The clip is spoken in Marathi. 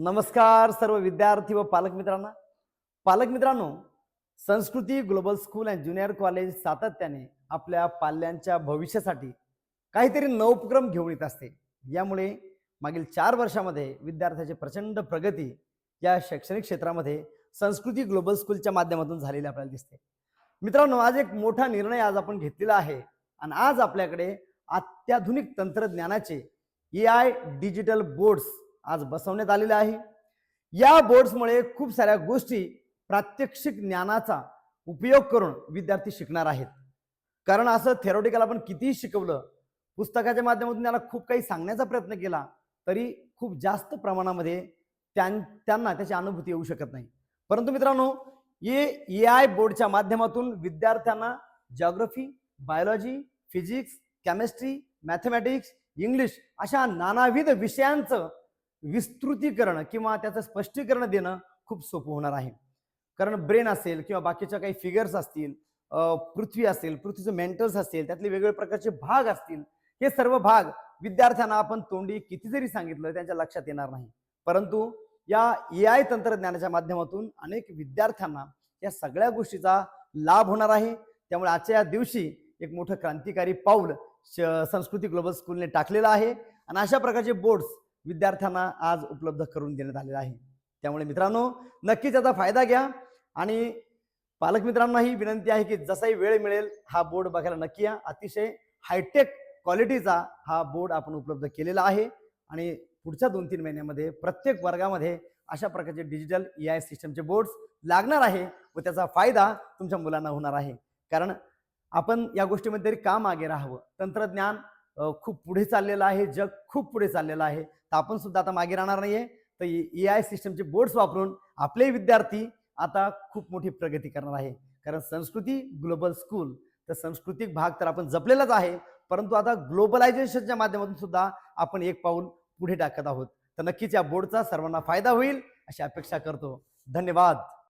नमस्कार सर्व विद्यार्थी व पालक मित्रांना. पालक मित्रांनो, संस्कृती global school and junior college सातत्याने आपल्या पाल्यांच्या भविष्यासाठी काहीतरी नवोपक्रम घेऊन येत असते. यामुळे मागील 4 वर्षामध्ये विद्यार्थ्याची प्रचंड प्रगती या शैक्षणिक क्षेत्रामध्ये संस्कृती ग्लोबल स्कूलच्या माध्यमातून झालेली आपल्याला दिसते. मित्रांनो, आज एक मोठा निर्णय आज आपण घेतलेला आहे आणि आज आपल्याकडे अत्याधुनिक तंत्रज्ञानाचे AI डिजिटल बोर्ड्स आज बसवण्यात आलेले आहे. या बोर्ड्समुळे खूप साऱ्या गोष्टी प्रात्यक्षिक ज्ञानाचा उपयोग करून विद्यार्थी शिकणार आहेत. कारण असं थेरोटिकल आपण कितीही शिकवलं, पुस्तकाच्या माध्यमातून त्याला खूप काही सांगण्याचा प्रयत्न केला तरी खूप जास्त प्रमाणामध्ये त्यांना त्याची अनुभूती येऊ शकत नाही. परंतु मित्रांनो, AI बोर्डच्या माध्यमातून विद्यार्थ्यांना geography, biology, physics, chemistry, mathematics, English अशा नानाविध विषयांचं विस्तृतीकरण किंवा त्याचं स्पष्टीकरण देणं खूप सोपं होणार आहे. कारण ब्रेन असेल किंवा बाकीच्या काही फिगर्स असतील, पृथ्वी असेल, पृथ्वीचे मेंटल्स असतील, त्यातले वेगवेगळे प्रकारचे भाग असतील, हे सर्व भाग विद्यार्थ्यांना आपण तोंडी किती जरी सांगितलं त्यांच्या लक्षात येणार नाही. परंतु या AI तंत्रज्ञानाच्या माध्यमातून अनेक विद्यार्थ्यांना या सगळ्या गोष्टीचा लाभ होणार आहे. त्यामुळे आजच्या या दिवशी एक मोठं क्रांतिकारी पाऊल संस्कृती ग्लोबल स्कूलने टाकलेलं आहे आणि अशा प्रकारचे बोर्ड्स विद्यार्थ्यांना आज उपलब्ध करून देण्यात आलेला आहे. त्यामुळे मित्रांनो, नक्कीच याचा फायदा घ्या आणि पालक मित्रांनाही विनंती आहे की जसाही वेळ मिळेल हा बोर्ड बघायला नक्की या. अतिशय हायटेक क्वालिटीचा हा बोर्ड आपण उपलब्ध केलेला आहे आणि पुढच्या 2-3 महिन्यामध्ये प्रत्येक वर्गामध्ये अशा प्रकारचे डिजिटल AI सिस्टमचे बोर्ड्स लागणार आहे व त्याचा फायदा तुमच्या मुलांना होणार आहे. कारण आपण या गोष्टीमध्ये तरी का मागे राहावं? तंत्रज्ञान खूप पुढे चाललेलं आहे, जग खूप पुढे चाललेलं आहे, तर आपण सुद्धा आता मागे राहणार नाहीये. तर AI सिस्टमचे बोर्ड्स वापरून आपले विद्यार्थी आता खूप मोठी प्रगती करणार आहे. कारण संस्कृती ग्लोबल स्कूल तर सांस्कृतिक भाग तर आपण जपलेलाच आहे, परंतु आता ग्लोबलायझेशनच्या माध्यमातून सुद्धा आपण एक पाऊल पुढे टाकत आहोत. तर नक्कीच या बोर्डचा सर्वांना फायदा होईल अशी अपेक्षा करतो. धन्यवाद.